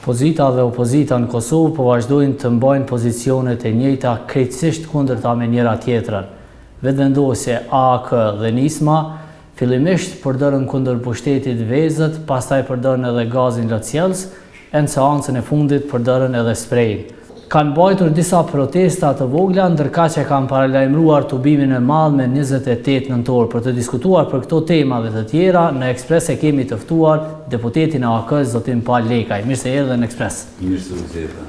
Pozita dhe opozita në Kosovë po vazhdojnë të mbajnë pozicionet e njëjta krejtësisht kundërta me njëra tjetrën. Vetëvendosje AK dhe Nisma fillimisht përdorën kundër pushtetit vezët, pastaj përdorën edhe gazin lotësjelës, e në seancën e fundit përdorën edhe sprejin. Kanë mbajtur disa protesta të vogla, ndërka që kanë paralajmëruar tubimin e madh me 28 nëntor. Për të diskutuar për këto tema dhe të tjera, në Ekspres e kemi të ftuar deputetin e AK-s zotin Pal Lekaj. Mirë se erdhe në Ekspres. Mirë se vërteta.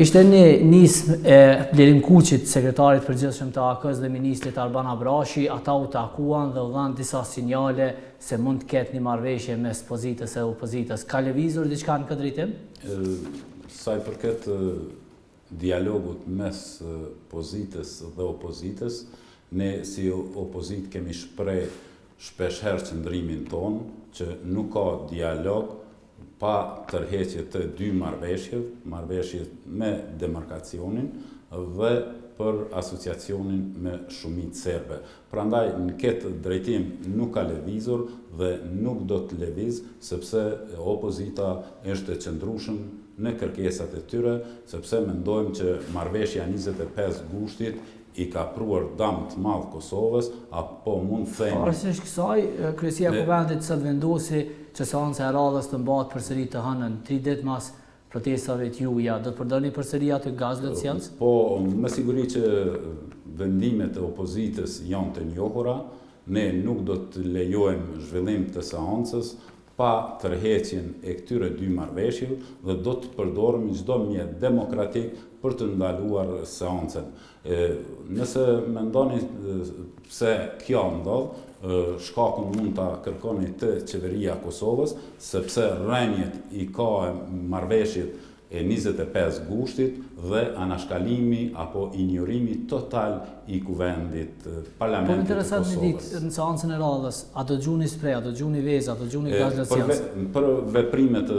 Ishte një nismë e Blerim Kuqit, sekretarit përgjithshëm të AK-s dhe ministrit Arban Abrashi, ata u takuan dhe u dhanë disa sinjale se mund të ketë një marrëveshje mes pozitës e opozitës. Ka lëvizur diçka në këtë drejtim? Sa i përket dialogut mes pozitës dhe opozitës, ne si opozit kemi shpreh shpeshherë qëndrimin tonë që nuk ka dialog pa tërheqje të dy marrëveshje me demarkacionin dhe për asociacionin me shumicë serbe. Prandaj në këtë drejtim nuk ka lëvizur dhe nuk do të lëviz, sepse opozita është e qëndrueshëm në kërkesat e tyre, sepse mendojmë që marrëveshja 25 gushtit i ka pruar dëm të madh Kosovës, apo mund të themi. Pavarësisht kësaj, Kryesia e Kuvendit sot vendosi që seanca e radhës të mbahet përsëri të hënën 3 ditë mas protestave të juaja. Do të përdorni përsëri atë gaz lotësjelës? Po, me siguri që vendimet e opozitës janë të njohura, ne nuk do të lejojmë zhvillim të seancës pa tërheqjen e këtyre dy marrëveshjeve dhe do të përdorim çdo mjet demokratik për të ndaluar seancën. Nëse mendoni se kjo ndodh, shkakun mund ta kërkoni të qeveria Kosovës, sepse rrënjët i ka marrëveshjet e 25 gushtit dhe anashkalimi apo injorimi total i kuvendit parlamentit të Kosovës. Po interesant me ditë në seancën e radhës, a do dëgjoni sprej, a do dëgjoni vezë, a do dëgjoni gaz lotësjelës? Për veprimet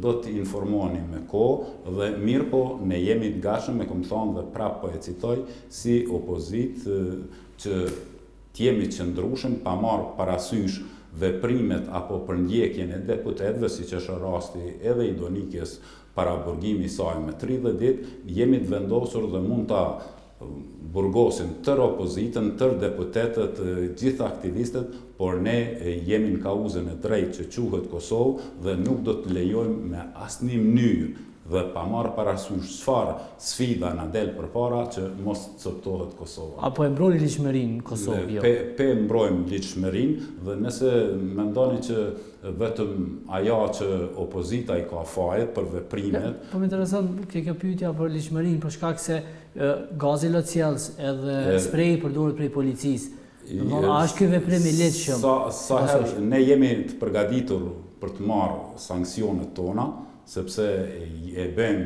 do të informoni me kohë dhe mirë po ne jemi të gatshëm, e kam thonë dhe prapë po e citoj, si opozit që t'jemi qëndrueshëm pa marrë parasysh veprimet apo përndjekjen e deputetëve, siç është rasti edhe i Donikës para burgimi i saj me 30 ditë, jemi të vendosur dhe mund ta burgosin tërë opozitën, tërë deputetët, gjithë aktivistët, por ne jemi në kauzën e drejtë që quhet Kosovë dhe nuk do të lejojmë me asnjë mënyrë dhe pa marrë parasysh çfarë sfida na del përpara që mos coptohet Kosova. Apo e mbroni ligjshmërinë Kosovë? Jo. Pe mbrojmë ligjshmërinë dhe nëse mendoni që vetëm ajo që opozita i ka fajet për veprimet. Po më intereson kjo pyetja për ligjshmërinë për shkak se gazi lotësjelës edhe spreji përdoret prej policisë. A është ky veprim i lehtëshëm? Sa herë ne jemi të përgatitur për të marrë sanksionet tona, sepse e bëjmë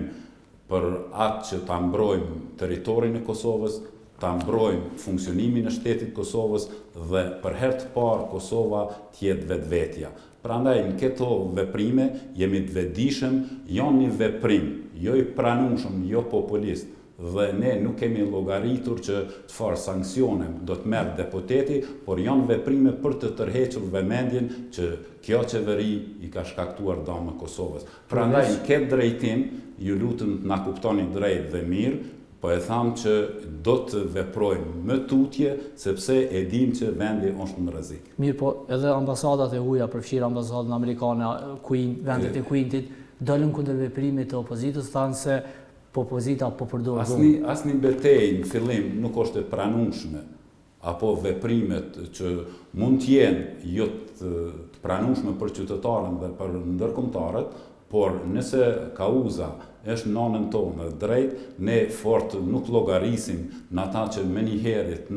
për atë që ta mbrojmë territorin e Kosovës, ta mbrojmë funksionimin e shtetit Kosovës dhe për herë të parë Kosova t'jetë vetvetja. Prandaj në këto veprime jemi të vetëdijshëm, janë një veprim, jo i pranueshëm, jo populist. Dhe ne nuk kemi llogaritur që çfarë sanksione do të merr deputeti, por janë veprime për të tërhequr vëmendjen që kjo qeveri i ka shkaktuar dëmë Kosovës. Prandaj në këtë drejtim, ju lutem të na kuptoni drejt dhe mirë, po e tham që do të veprojmë më tutje, sepse e dim që vendi është në rrezik. Mirë, po edhe ambasadat e huaja, përfshirë ambasadën amerikane, vendet e Queentit, dolën kundër veprimit të opozitës, thanë se opozita po përdor dhunë. Asnjë betejë në fillim nuk është e pranueshme, apo veprimet që mund të jenë jo të pranueshme për qytetarën dhe për ndërkombëtarët, por nëse kauza është në anën tonë drejt, ne fort nuk llogarisim në ata që menjëherët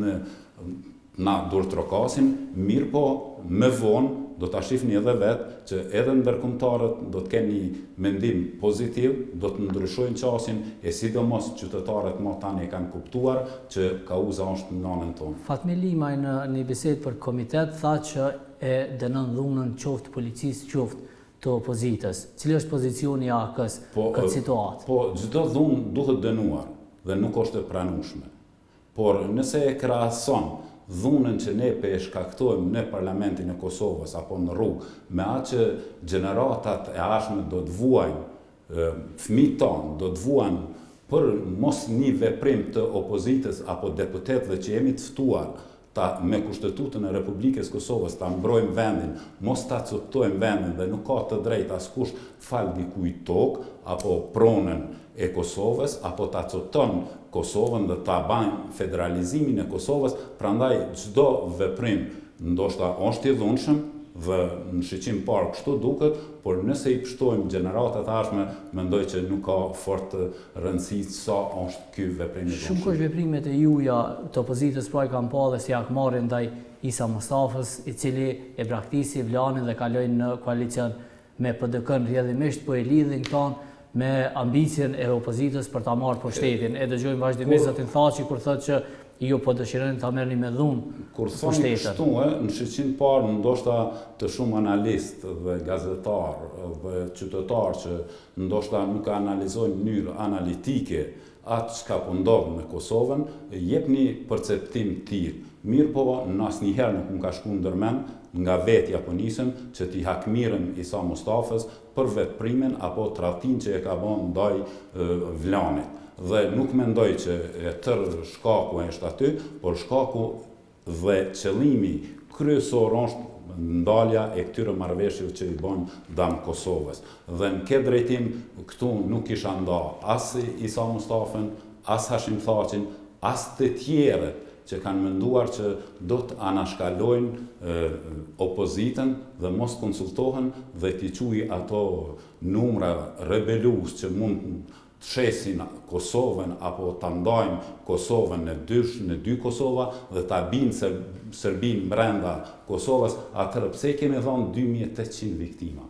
na durtrokasin, mirë po më vonë do ta shihni edhe vetë që edhe ndërkombëtarët do të kenë një mendim pozitiv, do të ndryshojnë qasin e sidomos qytetarët më tani kanë kuptuar që kauza është në anën tonë. Fatmir Limaj në një bisedë për komitet tha që e dënon dhunën qoftë policisë, qoftë të opozitës. Cili është pozicioni i AK-s këtë situatë? Po çdo dhunë duhet dënuar dhe nuk është e pranueshme. Por nëse e krahason dhunën që ne e shkaktojmë në parlamentin e Kosovës apo në rrugë, me atë që gjeneratat e ardhshme do të vuajnë fëmijët tonë do të vuan për mos një veprim të opozitës apo deputetëve që jemi të ftuar me Kushtetutën e Republikës Kosovës ta mbrojmë vendin, mos ta coptojmë vendin dhe nuk ka të drejtë askush fal dikujt tokë apo pronën e Kosovës apo ta copton Kosovën dhe ta bajnë federalizimin e Kosovës, prandaj çdo veprim ndoshta është i dhunshëm dhe në shiqim parë kështu duket, por nëse i pështojmë gjeneratat ashme, mendoj që nuk ka fort rëndësi sa është ky veprim i dhunshëm. Shumë kush veprimet e juja të opozitës pra i kam pa dhe si akmarin ndaj Isa Mustafës, i cili e braktisi Vlanin dhe kaloi në koalicion me PDK-n rrjedhimisht, po e lidhin këtan me ambicien e opozitës për ta marrë pushtetin. E dëgjojmë vazhdimisht zotin Thaçi kur thotë që ju po dëshironi ta merrni me dhunë kur thonë kështu, në shiqin parë ndoshta të shumë analistë dhe gazetarë dhe qytetarë që ndoshta nuk analizojnë në mënyrë analitike atë çka po ndodh në Kosovën, jepni perceptim të tillë. Mirë po, në asnjëherë nuk më ka shkuar ndërmend nga vetja po nisëm që t'i hakmirën Isa Mustafës për veprimin apo tradhtinë që e ka bën ndaj Vlanit. Dhe nuk mendoj që e tërë shkaku është aty, por shkaku dhe qëllimi kryesor është ndalja e këtyre marrëveshjeve që i bën dam Kosovës. Dhe në këtë drejtim këtu nuk kisha nda as Isa Mustafën, as Hashim Thaçin, as të tjerët që kanë menduar që do të anashkalojnë opozitën dhe mos konsultohen dhe t'i quajë ato numra rebelus që mund të shesin Kosovën apo ta ndajnë Kosovën në dy Kosova dhe ta binë Serbinë brenda Kosovës, atëherë pse kemi dhënë 2800 viktima?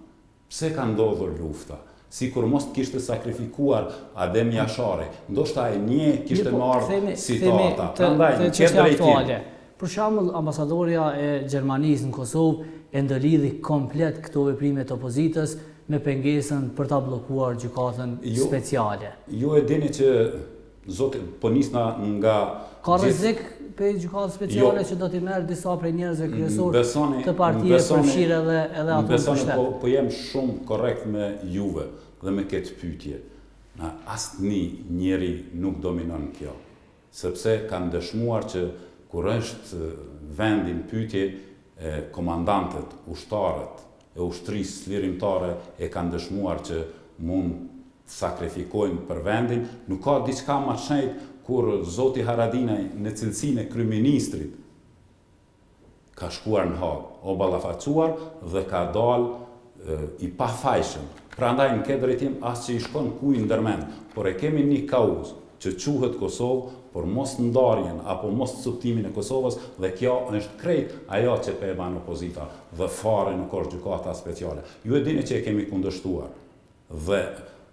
Pse ka ndodhur lufta? Sikur mos kishte sakrifikuar Adem Jashari, ndoshta e një kishte marrë citata. Prandaj në këtë drejtim. Për shembull, ambasadorja e Gjermanisë në Kosovë e ndëlidhi komplet këto veprime të opozitës me pengesën për ta bllokuar gjykatën speciale. Ju e dini që zoti po nisna nga ka rrezik për gjykatë speciale që do t'i merr disa prej njerëzve kryesorë të partive përfshirë edhe ato në pushtet. Po jem shumë korrekt me juve dhe me këtë pyetje. Asnjë njeri nuk dominon kjo, sepse kanë dëshmuar që kur është vendi në pyetje, komandantët, ushtarët e ushtrisë lirimtare e kanë dëshmuar që mund sakrifikojnë për vendin. Nuk ka diçka më shenjtë kur zoti Haradinaj në cilësinë e kryeministrit ka shkuar në Hagë, o ballafacuar dhe ka dalë i pafajshëm. Prandaj në këtë drejtim as që i shkon kujt ndërmend, por e kemi një kauzë që quhet Kosovë, por mos ndarjen apo mos coptimin e Kosovës, dhe kjo është krejt ajo që pe e ban opozita dhe fare nuk është gjykata speciale. Ju e dini që e kemi kundërshtuar dhe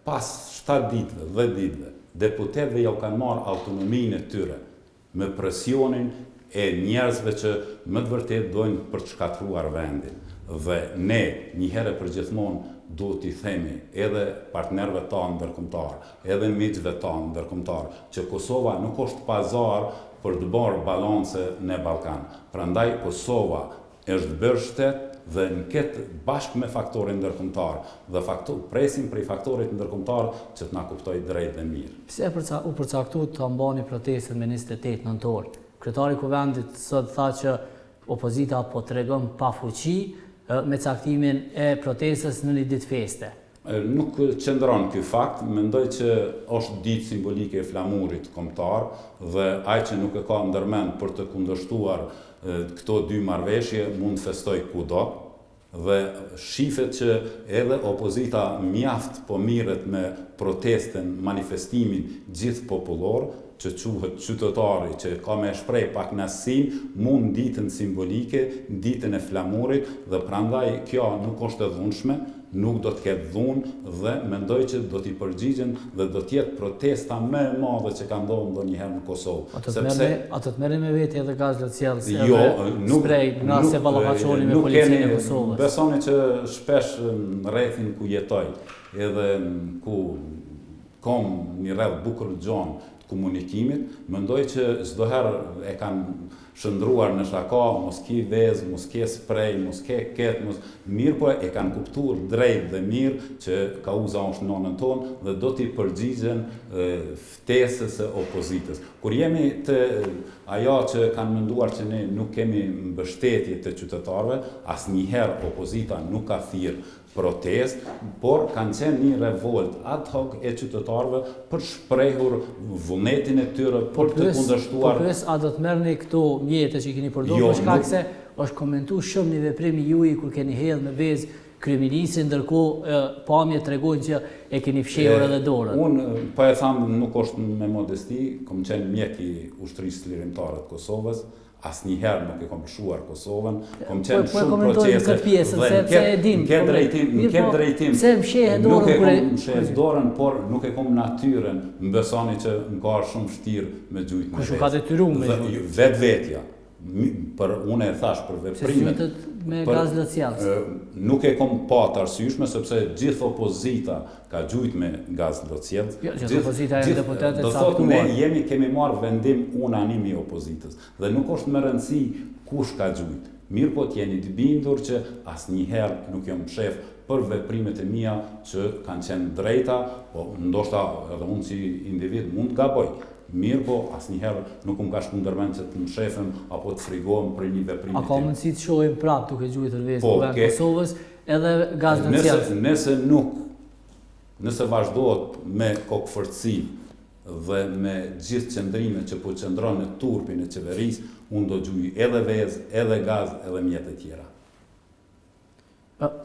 pas 7 ditëve, 10 ditëve, deputetëve jau kanë marrë autonominë e tyre me presionin e njerëzve që më të vërtet dojnë për të shkatruar vendin. Dhe ne njëherë për gjithmonë duhet t'i themi edhe partnerëve tanë ndërkombëtar, edhe miqve tanë ndërkombëtar, që Kosova nuk është pazar për të bërë balance në Ballkan. Prandaj Kosova është bërë shtet dhe në këtë bashkë me faktorin ndërkombëtar dhe presim prej faktorit ndërkombëtar që të na kuptojë drejt dhe mirë. Pse u përcaktu të mbani protestën me 28 nëntor? Kryetari i Kuvendit sot tha që opozita po tregon pa fuqi me caktimin e protestës në një ditë feste. Nuk qëndron ky fakt, mendoj që është ditë simbolike e flamurit kombëtar dhe ai që nuk e ka ndërmend për të kundërshtuar këto dy marrëveshje mund të festoj kudo dhe shifet që edhe opozita mjaft po mirret me protestën, manifestimin gjithë popullor, që quhet qytetari, që ka me shpreh pak kënaqësinë, mund ditën simbolike, ditën e flamurit, dhe prandaj kjo nuk është e dhunshme, nuk do të ketë dhunë dhe mendoj që do t'i përgjigjen dhe do t'jetë protesta më e madhe që ka ndodhur ndonjëherë në Kosovë. A të merrni me vete edhe gaz lëcjellës edhe sprej nga se ballafaqoni me policinë e Kosovës? Besoni që shpesh në rrethin ku jetoj, edhe ku kom një rreth bukur gjon, komunikimit, mendoj që çdo herë e kanë shëndruar në shaka, mos ke vezë, mos ke sprej, mos ke ketë, mirë po e kanë kuptuar drejt dhe mirë që kauza është nonën tonë dhe do t'i përgjigjen ftesës së opozitës. Kur jemi të ajo që kanë menduar që ne nuk kemi mbështetje të qytetarëve, asnjëherë opozita nuk ka thirrë protest, por kanë qenë një revolt ad hoc e qytetarëve për shprehur vullnetin e tyre për të kundërshtuar. Po a do të merrni këto mjete që keni përdorur për shkak se është komentuar shumë një veprim i juaj kur keni hedhur me vezë kryeministin, ndërkohë pamjet tregojnë që e keni fshehur edhe dorën. Unë po e tham nuk është me modesti, kam qenë mjek i ushtrisë lirimtare të Kosovës. Asnjëherë nuk e kam lëshuar Kosovën, kam qenë shumë procese dhe në këtë drejtim pse mshehet dorën nuk e kam mshehet dorën, por nuk e kam natyrën, më besoni që më ka shumë vështirë me gjujt me vezë. Kush ka detyruar me gjujt? Vetvetja. Për unë e thash për veprimet me gaz lëcjelës. Nuk e kom pat arsyeshme sepse gjithë opozita ka gjujt me gaz lëcjelës. Gjithë opozita e deputetët do thotë ne kemi marrë vendim unanim i opozitës dhe nuk është më rëndësi kush ka gjujt. Mirë po t'jeni të bindur që asnjëherë nuk jam shef për veprimet e mia që kanë qenë drejta, po ndoshta edhe unë si individ mund të gaboj. Mirë po, asnjëherë nuk më ka shku ndërmend që të më shefem apo të frigohem për një veprim. A ka mundësi të shohim prapë duke gjuajtur vezë Kuvend Kosovës edhe gaz lëcjelës? Nëse vazhdohet me kokëforci dhe me gjithë qëndrimet që po qëndron në turpin e qeverisë, unë do gjuaj edhe vezë, edhe gaz, edhe mjete tjera.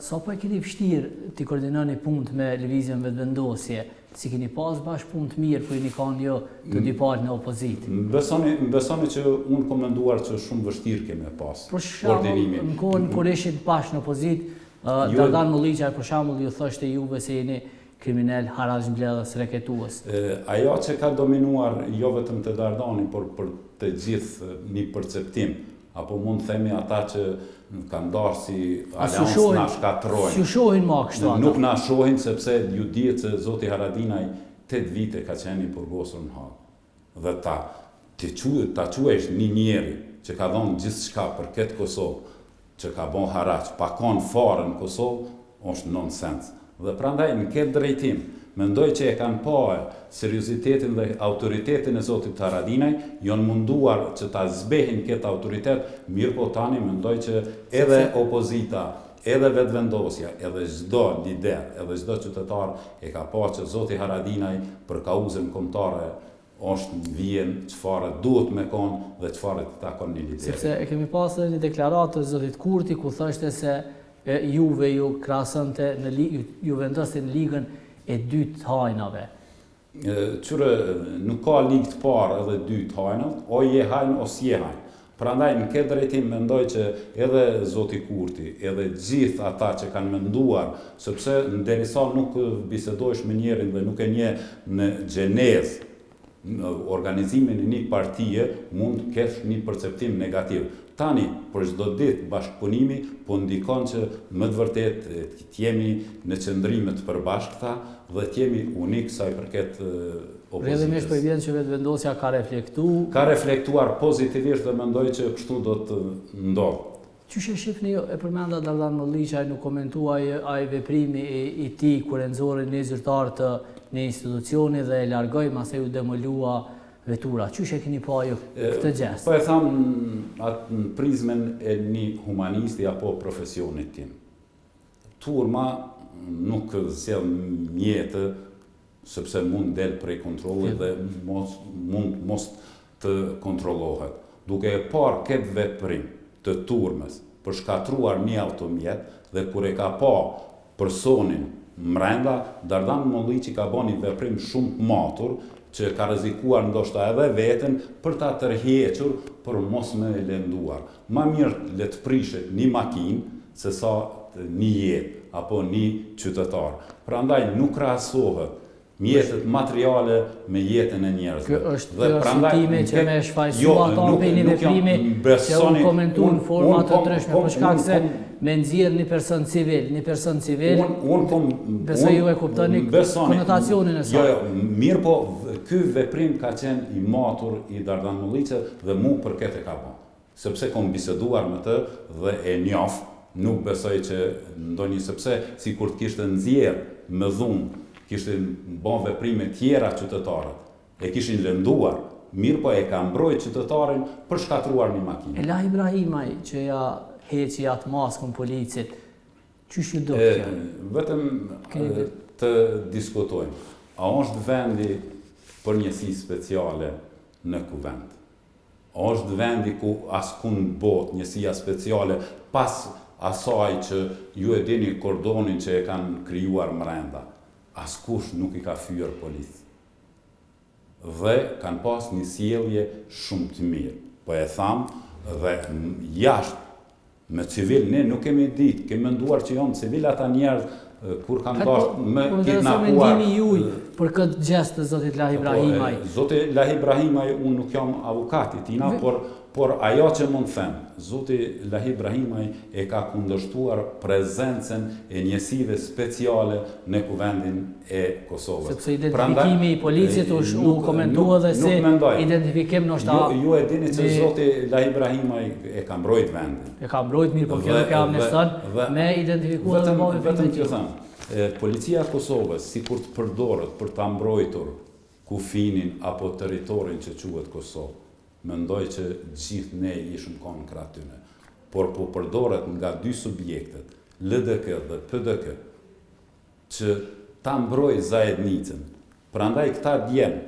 Sa po e keni vështirë të koordinoni punët me lëvizjen vetëvendosje, si keni pas bashkë punë të mirë, kur jeni kanë jo të dy palë në opozitë? Më besoni që unë kom menduar që shumë vështirë kemi pas koordinimin. Në kohën kur ishit bashkë në opozitë, Dardan Molliçaj për shembull ju thoshte juve se jeni kriminal, harazmbledhës, reketues. Ajo që ka dominuar jo vetëm të Dardani, por për të gjithë një perceptim, apo mund të themi ata që kanë darë si aleancë na shkatrojnë. S'ju shohin më kështu ata? Nuk na shohin sepse ju dihet se zoti Haradinaj 8 vite ka qenë i burgosur në Hagë. Dhe ta quajsh një njeri që ka dhënë gjithçka për këtë Kosovë, që ka bën haraq, pa kanë fare në Kosovë, është nonsens. Dhe prandaj në këtë drejtim mendoj që e kanë pa seriozitetin dhe autoritetin e zotit Haradinaj, janë munduar që ta zbehin këtë autoritet, mirë po tani mendoj që edhe opozita, edhe vetëvendosja, edhe çdo lider, edhe çdo qytetar e ka pa që zoti Haradinaj për kauzën kombëtare është në vijen çfarë duhet me konë dhe çfarë të takon një lider. Sepse e kemi pasur një deklaratë të zotit Kurti ku thoshte se juve ju krahasonte ju vendosni në ligën e dytë të hajnave. Qyre, nuk ka ligë të parë edhe dy të hajnat, o je hajnë o s'je hajnë. Prandaj në këtë drejtim mendoj që edhe zoti Kurti, edhe gjithë ata që kanë menduar, sepse derisa nuk bisedojsh me njerin dhe nuk e nje në gjenezë, në organizimin e një partije, mund të kesh një perceptim negativ. Tani, për çdo ditë bashkëpunimi, po ndikon që më të vërtet të jemi në qëndrime të përbashkëta dhe të jemi unik sa i përket opozitës. Rrjedhimisht po i vjen që vetëvendosja ka reflektuar. Ka reflektuar pozitivisht dhe mendoj që kështu do të ndodhë. Qysh e shihni e përmenda Dardan Molliçaj nuk komentuaj ai veprimi i tij kur e nxorri një zyrtar të një institucioni dhe e largoi mase ju demolua vetura. Qysh e keni pa ju këtë gjest? Po e tham atë në prizmen e një humanisti apo profesionit tim. Turma nuk sjell mjete sepse mund del prej kontrollit dhe mund mos të kontrollohet. Duke e parë këtë veprim të turmës për shkatruar një automjet dhe kur e ka pa personin mrenda, Dardan Molliçi ka bën një veprim shumë matur që ka rrezikuar ndoshta edhe veten për ta tërhequr për mos më e lënduar. Ma mirë le të prishet një makinë se sa një jetë apo një qytetar. Prandaj nuk krahasohet mjetet materiale me jetën e njerëzve. Kjo është shqiptime që me shfaqsua ato për një veprimi që unë komentu në forma të ndryshme, për shkak se me nxjerr një person civil, besoj ju e kuptoni konotacionin e saj. Jo, mirë po, ky veprim ka qenë i matur i Dardan Mulliqe dhe mu për këtë e ka bo. Sepse kom biseduar me të dhe e njoh, nuk besoj që ndonjë sepse si kur të kishte nxjerr me dhunë, kishte bon veprime tjera qytetarët, e kishin lënduar, mirë po e ka mbrojt qytetarin për shkatruar një makinë. Elah Ibrahimaj që ja heqi atë maskën policit, qysh ju do kjo? Vetëm të diskutojmë. A është vendi për njësi speciale në kuvend? A është vendi ku askun bot njësia speciale pas asaj që ju e dini kordonin që e kanë krijuar mrenda? Askush nuk i ka fyer policë. Dhe kanë pas një sjellje shumë të mirë. Po e thamë dhe jashtë me civil, ne nuk kemi ditë, kemi menduar që janë civil ata njerëz kur kanë dashur me kidnapuar. Për këtë gjest të zotit Lah Ibrahimaj. Zoti Lah Ibrahimaj, unë nuk jam avukati tina, por ajo që mund të them, zoti Lah Ibrahimaj e ka kundërshtuar prezencën e njësive speciale në kuvendin e Kosovës. Sepse identifikimi i policit u komentua dhe se identifikim nështë Ju e dini që zoti Lah Ibrahimaj e ka mbrojt vendin. E ka mbrojt mirë, por kjo nuk e amneston me identifikuar dhe bëve vetëm t'ju them, policia e Kosovës, si kur të përdoret për ta mbrojtur kufinin apo territorin që quhet Kosovë, mendoj që gjithë ne ishëm kontra tyne. Por po përdoret nga dy subjektet, LDK dhe PDK, që ta mbroj zajednicën. Prandaj këta djemë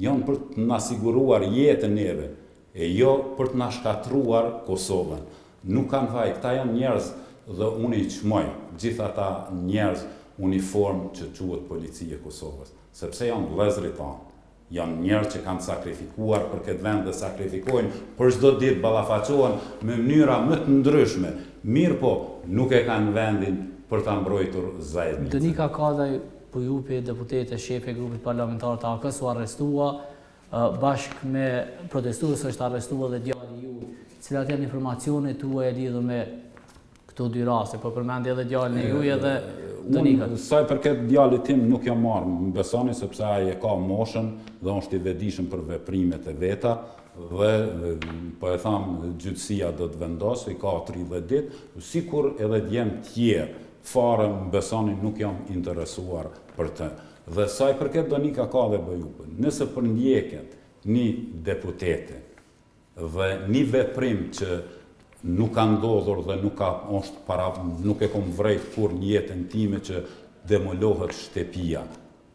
janë për të na siguruar jetën neve, e jo për të na shkatruar Kosovën. Nuk kanë vaj, këta janë njerëz dhe unë i çmoj gjithë ata njerëz uniform që quhet policia e Kosovës, sepse janë vëllezërit tanë. Janë njerëz që kanë sakrifikuar për këtë vend dhe sakrifikojnë për çdo ditë ballafaqohen me mënyra më të ndryshme. Mirë po, nuk e kanë vendin për ta mbrojtur zajednicën. Dënika Kadaj, Pujupi, deputete, shefi e grupit parlamentar të AK-s u arrestua, bashkë me protestues është arrestua dhe djali ju. Cilat janë informacionet tuaja lidhur me këto dy raste, po përmendi edhe djalin e juaj edhe Dënikën. Sa i përket djalit tim nuk jam marrë, më besoni sepse ai e ka moshën dhe është i vetëdijshëm për veprimet e veta dhe po e tham gjyqësia do të vendosë, i ka 30 ditë, sikur edhe djemë tjerë. Fare më besoni nuk jam interesuar për të. Dhe sa i përket Donika Kadaj Bajupën, nëse përndjeket një deputete dhe një veprim që nuk ka ndodhur dhe nuk e kom vrejt kur një jetën time që demolohet shtëpia,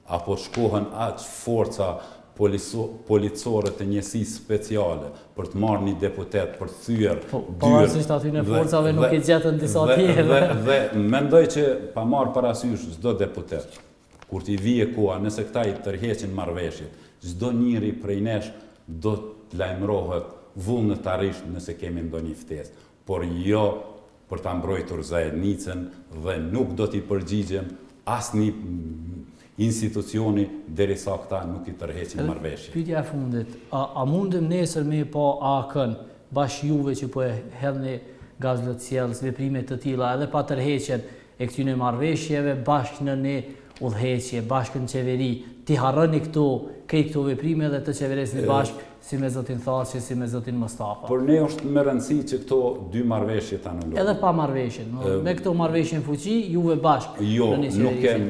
apo shkohen aq forca policore të njësisë speciale për të marrë një deputet për të thyer dyrë. Pavarësisht aty në forcave nuk i gjetën disa tjerë. Dhe mendoj që pa marrë parasysh çdo deputet, kur t'i vije koha, nëse këta i tërheqin marrëveshjet, çdo njeri prej nesh do të lajmërohet vullnetarisht nëse kemi ndonjë ftesë, por jo për ta mbrojtur zajednicën dhe nuk do t'i përgjigjem asnjë institucioni derisa këta nuk i tërheqin marrëveshje. Pyetja e fundit, a mundem nesër me pa AK-n bashkë juve që po e hedhni gazlotësjellës veprime të tilla edhe pa tërheqjen e këtyre marrëveshjeve bashkë në një udhëheqje, bashkë në qeveri, ti harroni këto veprime dhe të qeverisni bashkë si me zotin Thaçi, si me zotin Mustafa. Por ne është më rëndësi që këto dy marrëveshje ta anulohen. Edhe pa marrëveshjen, me këto marrëveshje në fuqi, juve bashkë. Jo, nuk kem,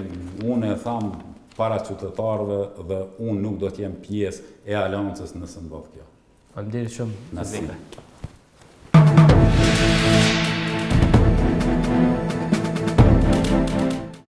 unë e tham para qytetarëve dhe unë nuk do të jem pjesë e aleancës nëse ndodh kjo. Faleminderit shumë.